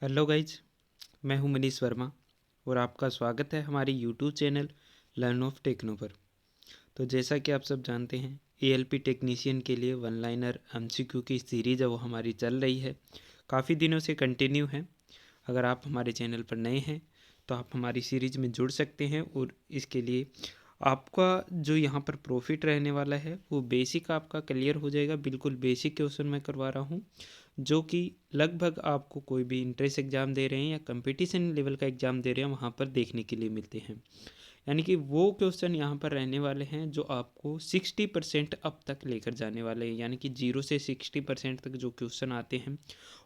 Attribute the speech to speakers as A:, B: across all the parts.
A: Hello guys, मैं हूं मनीष वर्मा और आपका स्वागत है हमारे YouTube channel Learn of Techno पर। तो जैसा कि आप सब जानते हैं, एएलपी टेक्नीशियन के लिए वन लाइनर एमसीक्यू की सीरीज़ है वो हमारी चल रही है, काफ़ी दिनों से कंटिन्यू है। अगर आप हमारे चैनल पर नए हैं तो आप हमारी सीरीज़ में जुड़ सकते हैं और इसके लिए आपका जो यहाँ पर प्रॉफिट रहने वाला है वो बेसिक आपका क्लियर हो जाएगा। बिल्कुल बेसिक क्वेश्चन मैं करवा रहा हूँ जो कि लगभग आपको कोई भी इंट्रेंस एग्ज़ाम दे रहे हैं या कंपटीशन लेवल का एग्ज़ाम दे रहे हैं वहाँ पर देखने के लिए मिलते हैं। यानी कि वो क्वेश्चन यहाँ पर रहने वाले हैं जो आपको 60% अब तक लेकर जाने वाले हैं। यानी कि 0 से 60% तक जो क्वेश्चन आते हैं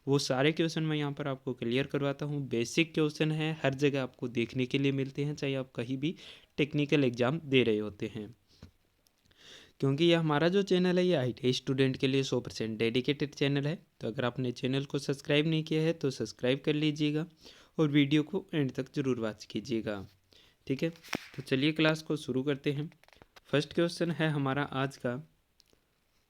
A: वो सारे क्वेश्चन मैं यहाँ पर आपको क्लियर करवाता हूँ। बेसिक क्वेश्चन है, हर जगह आपको देखने के लिए मिलते हैं, चाहे आप कहीं भी टेक्निकल एग्ज़ाम दे रहे होते हैं। क्योंकि ये हमारा जो चैनल है ये आईटी स्टूडेंट के लिए 100% डेडिकेटेड चैनल है। तो अगर आपने चैनल को सब्सक्राइब नहीं किया है तो सब्सक्राइब कर लीजिएगा और वीडियो को एंड तक ज़रूर वॉच कीजिएगा। ठीक है, तो चलिए क्लास को शुरू करते हैं। फर्स्ट क्वेश्चन है हमारा आज का,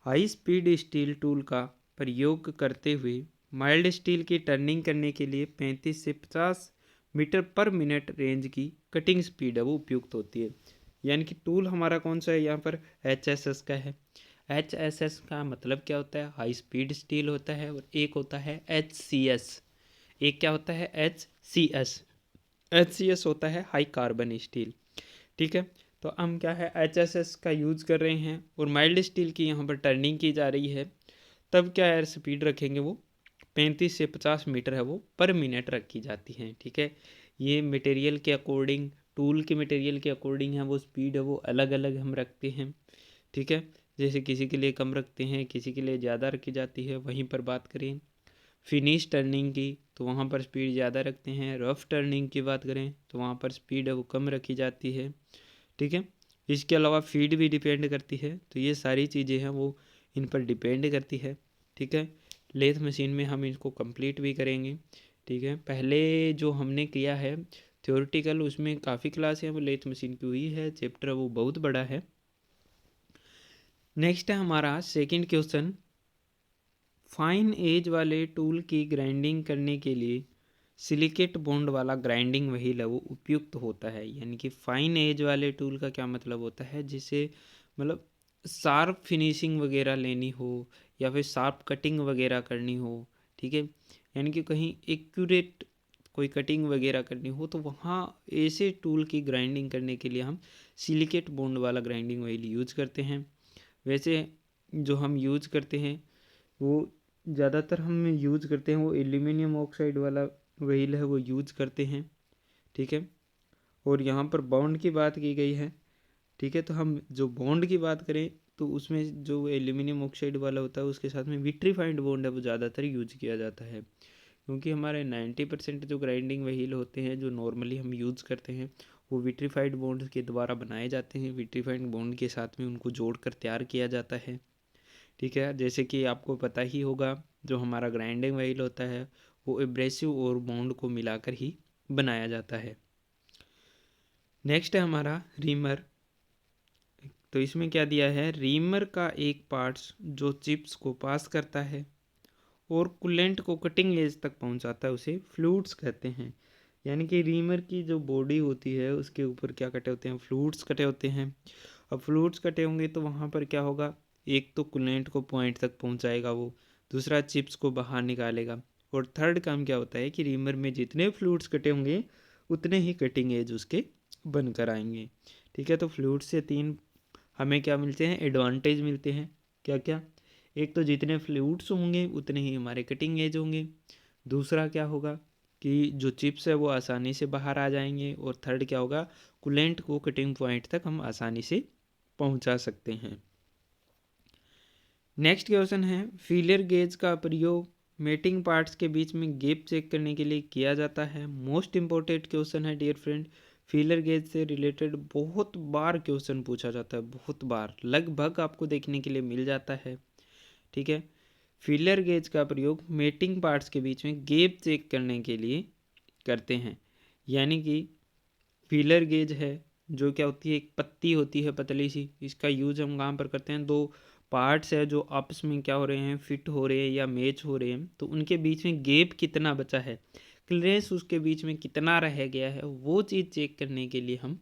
A: हाई स्पीड स्टील टूल का प्रयोग करते हुए माइल्ड स्टील की टर्निंग करने के लिए 35 से 50 मीटर पर मिनट रेंज की कटिंग स्पीड है वो उपयुक्त होती है। यानी कि टूल हमारा कौन सा है, यहाँ पर HSS का है। HSS का मतलब क्या होता है, हाई स्पीड स्टील होता है, और एक होता है HCS। एक क्या होता है, HCS। HCS होता है हाई कार्बन स्टील। ठीक है, तो हम क्या है HSS का यूज़ कर रहे हैं और माइल्ड स्टील की यहाँ पर टर्निंग की जा रही है, तब क्या है स्पीड रखेंगे वो 35 से 50 मीटर है वो पर मिनट रखी जाती है। ठीक है, ये मटेरियल के अकॉर्डिंग, टूल के मटेरियल के अकॉर्डिंग है वो स्पीड है वो अलग अलग हम रखते हैं। ठीक है, जैसे किसी के लिए कम रखते हैं, किसी के लिए ज़्यादा रखी जाती है। वहीं पर बात करें फिनिश टर्निंग की तो वहाँ पर स्पीड ज़्यादा रखते हैं। रफ़ टर्निंग की बात करें तो वहाँ पर स्पीड है वो कम रखी जाती है। ठीक है, इसके अलावा फीड भी डिपेंड करती है। तो ये सारी चीज़ें हैं वो इन पर डिपेंड करती है। ठीक है, लेथ मशीन में हम इसको कंप्लीट भी करेंगे। ठीक है, पहले जो हमने किया है थ्योरेटिकल, उसमें काफ़ी क्लास है वो लेथ मशीन की हुई है, चैप्टर वो बहुत बड़ा है। नेक्स्ट है हमारा सेकंड क्वेश्चन, फाइन एज वाले टूल की ग्राइंडिंग करने के लिए सिलिकेट बॉन्ड वाला ग्राइंडिंग व्हील है वो उपयुक्त होता है। यानी कि फाइन एज वाले टूल का क्या मतलब होता है, जिसे मतलब शार्प फिनिशिंग वगैरह लेनी हो या फिर शार्प कटिंग वगैरह करनी हो। ठीक है, यानी कि कहीं एक्यूरेट कोई कटिंग वगैरह करनी हो तो वहाँ ऐसे टूल की ग्राइंडिंग करने के लिए हम सिलिकेट बॉन्ड वाला ग्राइंडिंग व्हील यूज करते हैं। वैसे जो हम यूज करते हैं वो ज़्यादातर हम यूज़ करते हैं वो एल्यूमिनियम ऑक्साइड वाला व्हील है वो यूज़ करते हैं। ठीक है, और यहाँ पर बॉन्ड की बात की गई है। ठीक है, तो हम जो बॉन्ड की बात करें तो उसमें जो एल्यूमिनियम ऑक्साइड वाला होता है उसके साथ में विट्रीफाइड बॉन्ड है वो ज़्यादातर यूज किया जाता है। क्योंकि हमारे 90% जो ग्राइंडिंग व्हील होते हैं जो नॉर्मली हम यूज़ करते हैं वो विट्रीफाइड बॉन्ड के द्वारा बनाए जाते हैं। विट्रीफाइड बॉन्ड के साथ में उनको जोड़कर तैयार किया जाता है। ठीक है, जैसे कि आपको पता ही होगा जो हमारा ग्राइंडिंग व्हील होता है वो एब्रेसिव और बॉन्ड को मिलाकर ही बनाया जाता है। नेक्स्ट है हमारा रीमर। तो इसमें क्या दिया है, रीमर का एक पार्ट्स जो चिप्स को पास करता है और कूलेंट को कटिंग एज तक पहुंचाता है उसे फ्लूइड्स कहते हैं। यानी कि रीमर की जो बॉडी होती है उसके ऊपर क्या कटे होते हैं, फ्लूइड्स कटे होते हैं। अब फ्लूइड्स कटे होंगे तो वहाँ पर क्या होगा, एक तो कूलेंट को पॉइंट तक पहुँचाएगा वो, दूसरा चिप्स को बाहर निकालेगा, और थर्ड काम क्या होता है कि रीमर में जितने फ्लूइड्स कटे होंगे उतने ही कटिंग एज उसके बनकर आएंगे। ठीक है, तो फ्लूइड से तीन हमें क्या मिलते हैं, एडवांटेज मिलते हैं। क्या क्या, एक तो जितने फ्लूइड्स होंगे उतने ही हमारे कटिंग एज होंगे। दूसरा क्या होगा कि जो चिप्स है वो आसानी से बाहर आ जाएंगे, और थर्ड क्या होगा, कूलेंट को कटिंग पॉइंट तक हम आसानी से पहुंचा सकते हैं। नेक्स्ट क्वेश्चन है, फीलर गेज का प्रयोग मेटिंग पार्ट्स के बीच में गैप चेक करने के लिए किया जाता है। मोस्ट इंपॉर्टेंट क्वेश्चन है डियर फ्रेंड। फीलर गेज से रिलेटेड बहुत बार क्वेश्चन पूछा जाता है, बहुत बार, लगभग आपको देखने के लिए मिल जाता है। ठीक है, फीलर गेज का प्रयोग मेटिंग पार्ट्स के बीच में गैप चेक करने के लिए करते हैं। यानी कि फीलर गेज है जो क्या होती है, एक पत्ती होती है पतली सी, इसका यूज हम कहाँ पर करते हैं, दो पार्ट्स है जो आपस में क्या हो रहे हैं, फिट हो रहे हैं या मैच हो रहे हैं, तो उनके बीच में गैप कितना बचा है, क्लियरेंस उसके बीच में कितना रह गया है, वो चीज़ चेक करने के लिए हम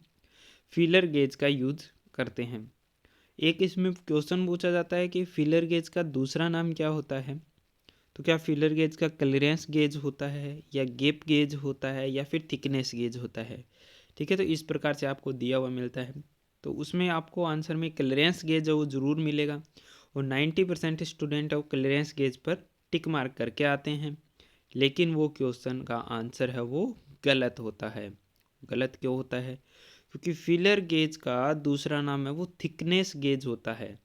A: फीलर गेज का यूज़ करते हैं। एक इसमें क्वेश्चन पूछा जाता है कि फीलर गेज का दूसरा नाम क्या होता है। तो क्या फीलर गेज का क्लियरेंस गेज होता है, या गैप गेज होता है, या फिर थिकनेस गेज होता है। ठीक है, तो इस प्रकार से आपको दिया हुआ मिलता है। तो उसमें आपको आंसर में क्लियरेंस गेज है वो ज़रूर मिलेगा, और 90% स्टूडेंट है वो क्लियरेंस गेज पर टिक मार्क करके आते हैं, लेकिन वो क्वेश्चन का आंसर है वो गलत होता है। गलत क्यों होता है? क्योंकि फीलर गेज का दूसरा नाम है वो थिकनेस गेज होता है।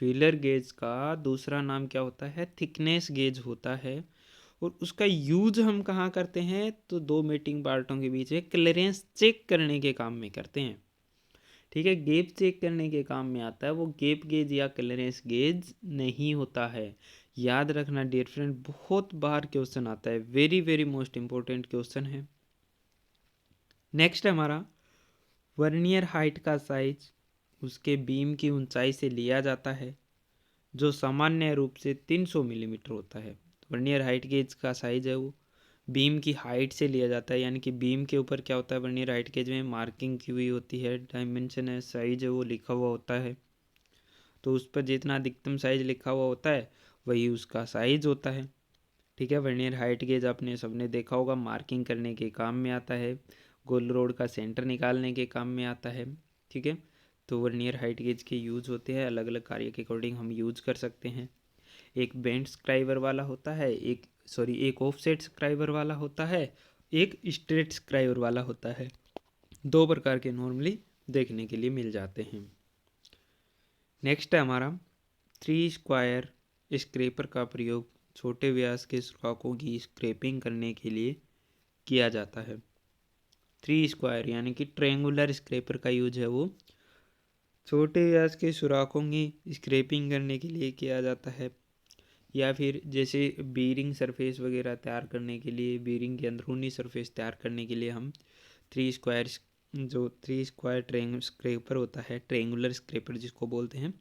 A: फीलर गेज का दूसरा नाम क्या होता है? थिकनेस गेज होता है। और उसका यूज हम कहाँ करते हैं? तो दो मीटिंग पार्टों के बीच में क्लियरेंस चेक करने के काम में करते हैं। ठीक है, गैप चेक करने के काम में आता है वो, गैप गेज या क्लियरेंस गेज नहीं होता है। याद रखना डियर फ्रेंड, बहुत बार क्वेश्चन आता है, very very most important question है। नेक्स्ट है हमारा वर्नियर हाइट का साइज उसके बीम की ऊंचाई से लिया जाता है, जो सामान्य रूप से 300 मिलीमीटर होता है। वर्नियर हाइट गेज का साइज है वो बीम की हाइट से लिया जाता है, यानी कि बीम के ऊपर क्या होता है, वर्नियर हाइट गेज में मार्किंग की हुई होती है, डायमेंशन है, साइज है वो लिखा हुआ होता है। तो उस पर जितना अधिकतम साइज लिखा हुआ होता है वही उसका साइज होता है। ठीक है, वर्नियर हाइट गेज आपने सबने देखा होगा, मार्किंग करने के काम में आता है, गोल रोड का सेंटर निकालने के काम में आता है। ठीक है, तो वर्नियर हाइट गेज के यूज होते हैं, अलग अलग कार्य के अकॉर्डिंग हम यूज कर सकते हैं। एक बेंड स्क्राइबर वाला होता है, एक ऑफसेट स्क्राइबर वाला होता है, एक स्ट्रेट स्क्राइबर वाला होता है। दो प्रकार के नॉर्मली देखने के लिए मिल जाते हैं। नेक्स्ट है हमारा 3 स्क्वायर स्क्रैपर का प्रयोग छोटे व्यास के सुराखों की स्क्रैपिंग करने के लिए किया जाता है। 3 स्क्वायर यानी कि ट्रायंगुलर स्क्रैपर का यूज है वो छोटे व्यास के सुराखों की स्क्रैपिंग करने के लिए किया जाता है, या फिर जैसे बीरिंग सरफेस वगैरह तैयार करने के लिए, बीरिंग की अंदरूनी सरफेस तैयार करने के लिए हम 3 स्क्वायर ट्रेंग स्क्रैपर होता है, ट्रेंगुलर स्क्रैपर जिसको बोलते हैं,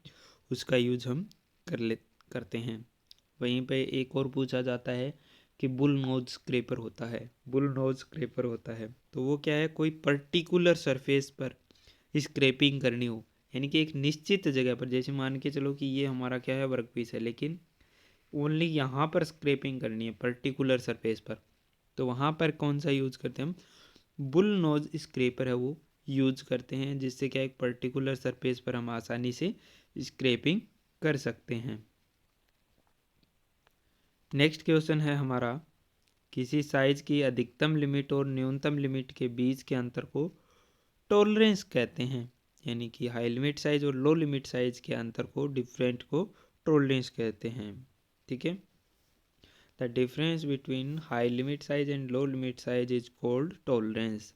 A: उसका यूज हम करते हैं। वहीं पे एक और पूछा जाता है कि बुल नोज स्क्रैपर होता है। बुल नोज स्क्रैपर होता है तो वो क्या है, कोई पर्टिकुलर सरफेस पर स्क्रैपिंग करनी हो, यानी कि एक निश्चित जगह पर, जैसे मान के चलो कि ये हमारा क्या है, वर्क पीस है, लेकिन ओनली यहाँ पर स्क्रैपिंग करनी है पर्टिकुलर सरफेस पर, तो वहाँ पर कौन सा यूज करते हैं हम? बुल नोज स्क्रैपर है वो यूज करते हैं, जिससे क्या एक पर्टिकुलर सरफेस पर हम आसानी से स्क्रैपिंग कर सकते हैं। नेक्स्ट क्वेश्चन है हमारा, किसी साइज की अधिकतम लिमिट और न्यूनतम लिमिट के बीच के अंतर को टॉलरेंस कहते हैं, यानी कि हाई लिमिट साइज और लो लिमिट साइज के अंतर को, डिफरेंट को टॉलरेंस कहते हैं। ठीक है, the difference between high limit size and low limit size is called tolerance.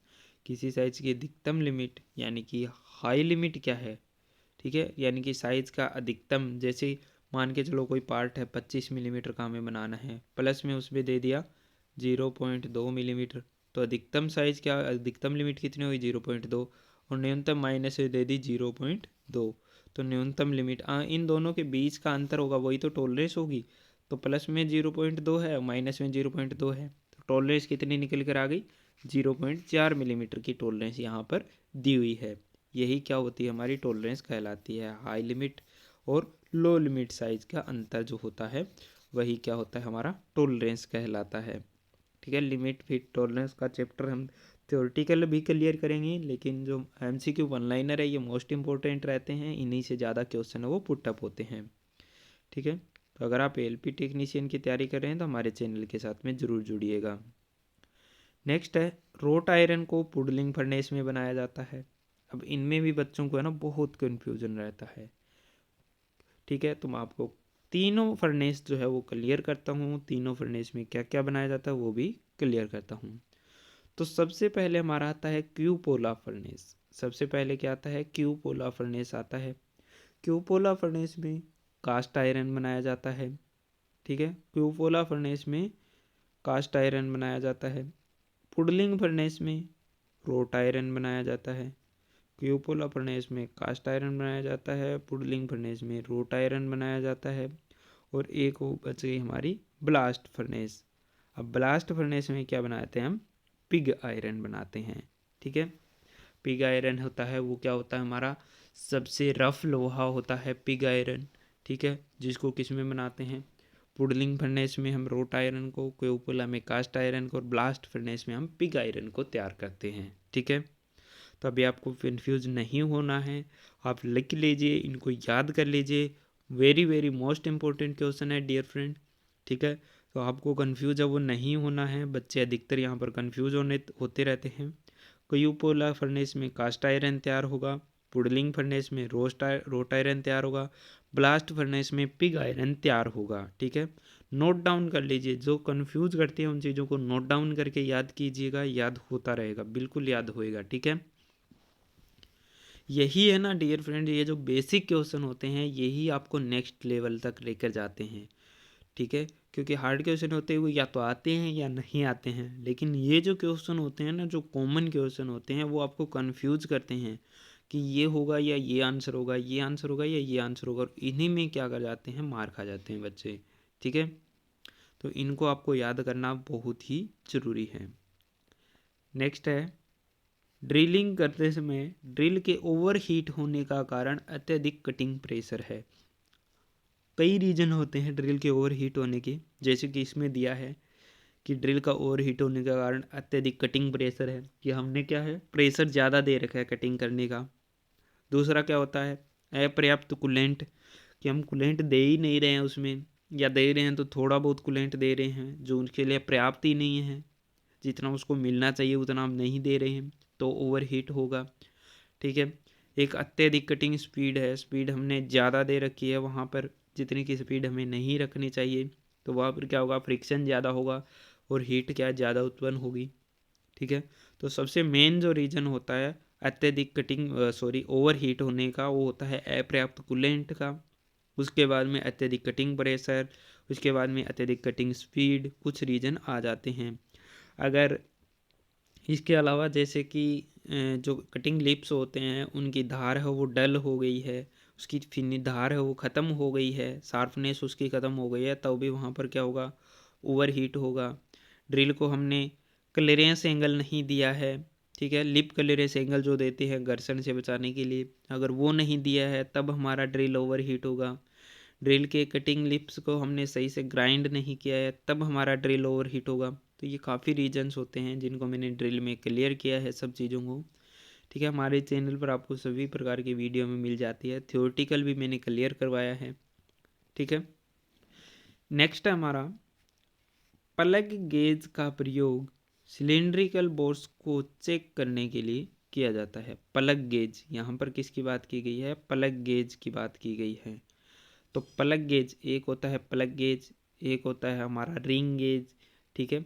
A: किसी साइज की अधिकतम लिमिट यानी कि हाई लिमिट क्या है, ठीक है, यानी कि साइज का अधिकतम, जैसे मान के चलो कोई पार्ट है 25 मिलीमीटर का हमें बनाना है, प्लस में उसमें दे दिया 0.2 मिलीमीटर, तो अधिकतम साइज क्या, अधिकतम लिमिट कितनी हुई 0.2, और न्यूनतम माइनस से दे दी 0.2, तो न्यूनतम लिमिट इन दोनों के बीच का अंतर होगा वही तो टॉलरेंस होगी। तो प्लस में 0.2 है, माइनस में 0.2 है, तो टॉलरेंस कितनी निकल कर आ गई, 0.4 मिलीमीटर की टॉलरेंस यहाँ पर दी हुई है। यही क्या होती है, हमारी टॉलरेंस कहलाती है। हाई लिमिट और लो लिमिट साइज का अंतर जो होता है वही क्या होता है, हमारा टॉलरेंस कहलाता है। ठीक है, लिमिट फिट टॉलरेंस का चैप्टर हम थ्योरेटिकल भी क्लियर करेंगे, लेकिन जो एमसीक्यू वन लाइनर है ये मोस्ट इंपॉर्टेंट रहते हैं, इन्हीं से ज़्यादा क्वेश्चन है वो पुटअप होते हैं। ठीक है, तो अगर आप एलपी टेक्नीशियन की तैयारी कर रहे हैं तो हमारे चैनल के साथ में ज़रूर जुड़िएगा। नेक्स्ट है, रोट आयरन को पुडलिंग फर्नेस में बनाया जाता है। अब इनमें भी बच्चों को है ना बहुत कन्फ्यूजन रहता है। ठीक है, तो मैं आपको तीनों फर्नेस जो है वो क्लियर करता हूँ, तीनों फर्नेस में क्या क्या बनाया जाता है वो भी क्लियर करता हूँ। तो सबसे पहले हमारा आता है क्यूपोला फर्नेस। सबसे पहले क्या आता है, क्यूपोला फर्नेस आता है। क्यूपोला फर्नेस में कास्ट आयरन बनाया जाता है। ठीक है, क्यूपोला फर्नेस में कास्ट आयरन बनाया जाता है। पुडलिंग फर्नेस में रोट आयरन बनाया जाता है। क्यूपोला फर्नेस में कास्ट आयरन बनाया जाता है, पुडलिंग फर्नेस में रोट आयरन बनाया जाता है, और एक वो बच गई हमारी ब्लास्ट फर्नेस। अब ब्लास्ट फर्नेस में क्या बनाते हैं हम, पिग आयरन बनाते हैं। ठीक है, पिग आयरन होता है वो क्या होता है, हमारा सबसे रफ लोहा होता है पिग आयरन। ठीक है, जिसको किस में बनाते हैं, पुडलिंग फर्नेस में हम रोट आयरन को, कोयोपोला में कास्ट आयरन को, और ब्लास्ट फर्नेस में हम पिग आयरन को तैयार करते हैं। ठीक है, तो अभी आपको कन्फ्यूज नहीं होना है, आप लिख लीजिए, इनको याद कर लीजिए। Very very most important question है डियर फ्रेंड। ठीक है, तो आपको कन्फ्यूज है वो नहीं होना है, बच्चे अधिकतर यहाँ पर कन्फ्यूज होते रहते हैं। कोयोपोला फर्नेस में कास्ट आयरन तैयार होगा, पुडलिंग फर्नेस में रोट आयरन तैयार होगा, ब्लास्ट फर्नेस में पिग आयरन तैयार होगा। ठीक है, नोट डाउन कर लीजिए, जो कन्फ्यूज करते हैं उन चीज़ों को नोट डाउन करके याद कीजिएगा, याद होता रहेगा, बिल्कुल याद होएगा। ठीक है, यही है ना डियर फ्रेंड, ये जो बेसिक क्वेश्चन होते हैं यही आपको नेक्स्ट लेवल तक लेकर जाते हैं। ठीक है, क्योंकि हार्ड क्वेश्चन होते हैं वो या तो आते हैं या नहीं आते हैं, लेकिन ये जो क्वेश्चन होते हैं ना, जो कॉमन क्वेश्चन होते हैं, वो आपको कंफ्यूज करते हैं कि ये होगा या ये आंसर होगा, ये आंसर होगा या ये आंसर होगा, और इन्हीं में क्या कर जाते हैं, मार खा जाते हैं बच्चे। ठीक है, तो इनको आपको याद करना बहुत ही ज़रूरी है। नेक्स्ट है, ड्रिलिंग करते समय ड्रिल के ओवर हीट होने का कारण अत्यधिक कटिंग प्रेशर है। कई रीजन होते हैं ड्रिल के ओवर हीट होने के, जैसे कि इसमें दिया है कि ड्रिल का ओवर हीट होने का कारण अत्यधिक कटिंग प्रेशर है, कि हमने क्या है, प्रेशर ज़्यादा दे रखा है कटिंग करने का। दूसरा क्या होता है, अपर्याप्त कूलेंट, कि हम कूलेंट दे ही नहीं रहे हैं उसमें, या दे रहे हैं तो थोड़ा बहुत कूलेंट दे रहे हैं जो उसके लिए पर्याप्त ही नहीं है, जितना उसको मिलना चाहिए उतना हम नहीं दे रहे हैं, तो ओवर हीट होगा। ठीक है, एक अत्यधिक कटिंग स्पीड है, स्पीड हमने ज़्यादा दे रखी है वहाँ पर, जितनी की स्पीड हमें नहीं रखनी चाहिए, तो वहाँ पर क्या होगा, फ्रिक्शन ज़्यादा होगा और हीट क्या ज़्यादा उत्पन्न होगी। ठीक है, तो सबसे मेन जो रीज़न होता है अत्यधिक ओवर हीट होने का, वो होता है अपर्याप्त कूलेंट का। उसके बाद में अत्यधिक कटिंग प्रेशर, उसके बाद में अत्यधिक कटिंग स्पीड, कुछ रीजन आ जाते हैं। अगर इसके अलावा जैसे कि जो कटिंग लिप्स होते हैं उनकी धार है वो डल हो गई है, उसकी फिनी धार है वो ख़त्म हो गई है, शार्पनेस उसकी ख़त्म हो गई है, तब भी वहाँ पर क्या होगा, ओवर हीट होगा। ड्रिल को हमने क्लियरेंस एंगल नहीं दिया है। ठीक है, लिप क्लियरेंस एंगल जो देते हैं घर्षण से बचाने के लिए, अगर वो नहीं दिया है तब हमारा ड्रिल ओवर हीट होगा। ड्रिल के कटिंग लिप्स को हमने सही से ग्राइंड नहीं किया है तब हमारा ड्रिल ओवर हीट होगा। तो ये काफ़ी रीजन्स होते हैं जिनको मैंने ड्रिल में क्लियर किया है सब चीज़ों को। ठीक है, हमारे चैनल पर आपको सभी प्रकार की वीडियो में मिल जाती है, थ्योरेटिकल भी मैंने क्लियर करवाया है। ठीक है, नेक्स्ट है हमारा, प्लग गेज का प्रयोग सिलेंड्रिकल बोर्स को चेक करने के लिए किया जाता है। प्लग गेज, यहाँ पर किसकी बात की गई है, प्लग गेज की बात की गई है। तो प्लग गेज, एक होता है प्लग गेज, एक होता है हमारा रिंग गेज। ठीक है,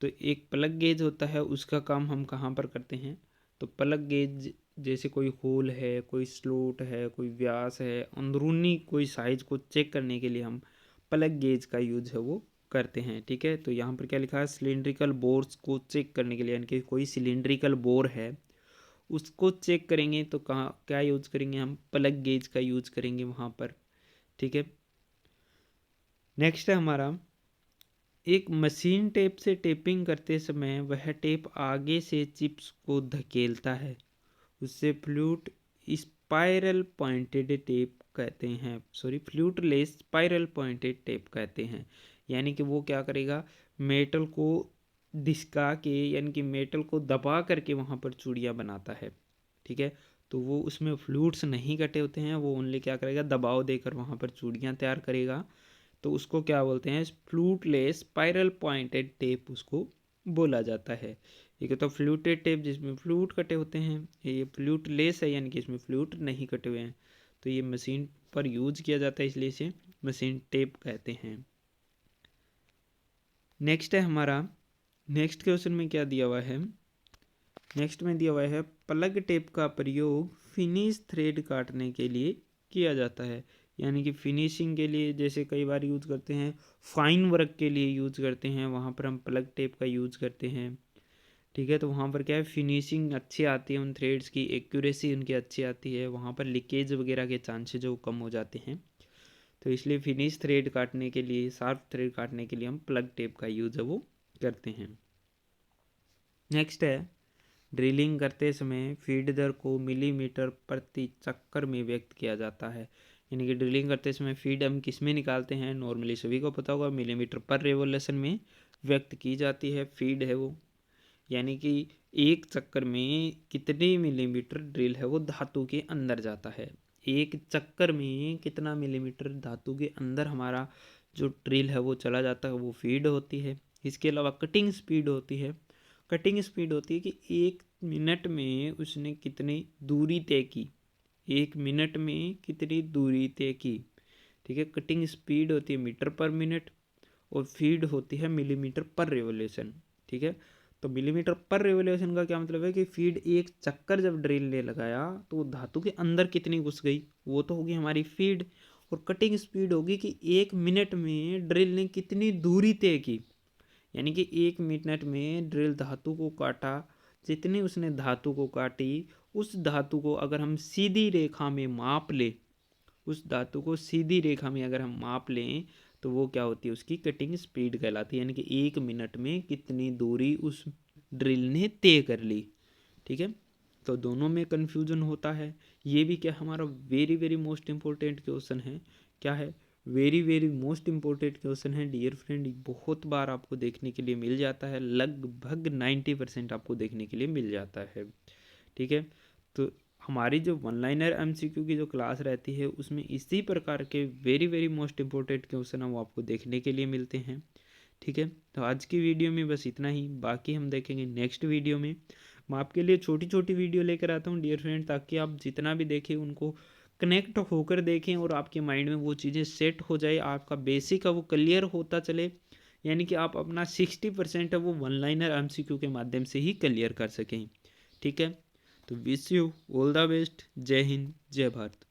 A: तो एक प्लग गेज होता है, उसका काम हम कहाँ पर करते हैं, तो प्लग गेज जैसे कोई होल है, कोई स्लोट है, कोई व्यास है, अंदरूनी कोई साइज को चेक करने के लिए हम प्लग गेज का यूज है वो करते हैं। ठीक है, तो यहाँ पर क्या लिखा है, सिलिंड्रिकल बोर्स को चेक करने के लिए, यानी कि कोई सिलिंड्रिकल बोर है उसको चेक करेंगे तो कहाँ क्या यूज करेंगे, हम प्लग गेज का यूज करेंगे वहाँ पर। ठीक है, नेक्स्ट है हमारा, एक मशीन टेप से टेपिंग करते समय वह टेप आगे से चिप्स को धकेलता है, उससे फ्लूट स्पाइरल पॉइंटेड टेप कहते हैं, फ्लूटलेस स्पाइरल पॉइंटेड टेप कहते हैं। यानी कि वो क्या करेगा, मेटल को डिस्का के, यानी कि मेटल को दबा करके वहाँ पर चूड़ियाँ बनाता है। ठीक है, तो वो उसमें फ्लूट्स नहीं कटे होते हैं, वो ओनली क्या करेगा, दबाव देकर वहाँ पर चूड़ियाँ तैयार करेगा, तो उसको क्या बोलते हैं, फ्लूटलेस स्पाइरल पॉइंटेड टेप उसको बोला जाता है। एक तो फ्लूटेड टेप जिसमें फ्लूट कटे होते हैं, ये फ्लूटलेस है यानी कि इसमें फ्लूट नहीं कटे हुए हैं, तो ये मशीन पर यूज किया जाता है इसलिए इसे मशीन टेप कहते हैं। नेक्स्ट है हमारा, नेक्स्ट क्वेश्चन में क्या दिया हुआ है, नेक्स्ट में दिया हुआ है, प्लग टेप का प्रयोग फिनिश थ्रेड काटने के लिए किया जाता है। यानी कि फिनिशिंग के लिए जैसे कई बार यूज़ करते हैं, फाइन वर्क के लिए यूज़ करते हैं, वहाँ पर हम प्लग टेप का यूज़ करते हैं। ठीक है, तो वहाँ पर क्या है, फिनिशिंग अच्छी आती है उन थ्रेड्स की, एक्यूरेसी उनकी अच्छी आती है, वहाँ पर लीकेज वगैरह के चांसेज जो कम हो जाते हैं। तो इसलिए फिनिश थ्रेड काटने के लिए, शार्प थ्रेड काटने के लिए हम प्लग टेप का यूज़ है वो करते हैं। नेक्स्ट है, ड्रिलिंग करते समय फीड दर को मिलीमीटर प्रति चक्कर में व्यक्त किया जाता है। यानी कि ड्रिलिंग करते समय फीड हम किस में निकालते हैं, नॉर्मली सभी को पता होगा मिलीमीटर पर रेवोल्यूशन में व्यक्त की जाती है फीड है वो। यानी कि एक चक्कर में कितने मिलीमीटर ड्रिल है वो धातु के अंदर जाता है, एक चक्कर में कितना मिलीमीटर धातु के अंदर हमारा जो ड्रिल है वो चला जाता है, वो फीड होती है। इसके अलावा कटिंग स्पीड होती है। कटिंग स्पीड होती है कि एक मिनट में उसने कितनी दूरी तय की, एक मिनट में कितनी दूरी तय की, ठीक है। कटिंग स्पीड होती है मीटर पर मिनट और फीड होती है मिलीमीटर पर रेवोल्यूशन, ठीक है। तो मिलीमीटर पर रेवोल्यूशन का क्या मतलब है कि फीड एक चक्कर जब ड्रिल ने लगाया तो धातु के अंदर कितनी घुस गई, वो तो होगी हमारी फीड। और कटिंग स्पीड होगी कि एक मिनट में ड्रिल ने कितनी दूरी तय की, यानी कि एक मिनट में ड्रिल धातु को काटा, जितनी उसने धातु को काटी उस धातु को अगर हम सीधी रेखा में माप ले, उस धातु को सीधी रेखा में अगर हम माप लें तो वो क्या होती है, उसकी कटिंग स्पीड कहलाती है। यानी कि एक मिनट में कितनी दूरी उस ड्रिल ने तय कर ली, ठीक है। तो दोनों में कन्फ्यूजन होता है। ये भी क्या हमारा very very most important question है। क्या है, very very most important question है डियर फ्रेंड। बहुत बार आपको देखने के लिए मिल जाता है, लगभग 90% आपको देखने के लिए मिल जाता है, ठीक है। तो हमारी जो वन लाइनर एमसीक्यू की जो क्लास रहती है उसमें इसी प्रकार के very very most important question वो आपको देखने के लिए मिलते हैं, ठीक है। तो आज की वीडियो में बस इतना ही, बाकी हम देखेंगे नेक्स्ट वीडियो में। मैं आपके लिए छोटी छोटी वीडियो लेकर आता हूँ डियर फ्रेंड, ताकि आप जितना भी देखें उनको कनेक्ट होकर देखें और आपके माइंड में वो चीज़ें सेट हो जाए, आपका बेसिक है वो क्लियर होता चले। यानी कि आप अपना 60% है वो वन लाइनर एमसीक्यू के माध्यम से ही क्लियर कर सकें, ठीक है। तो wish you all the best. जय हिंद, जय भारत।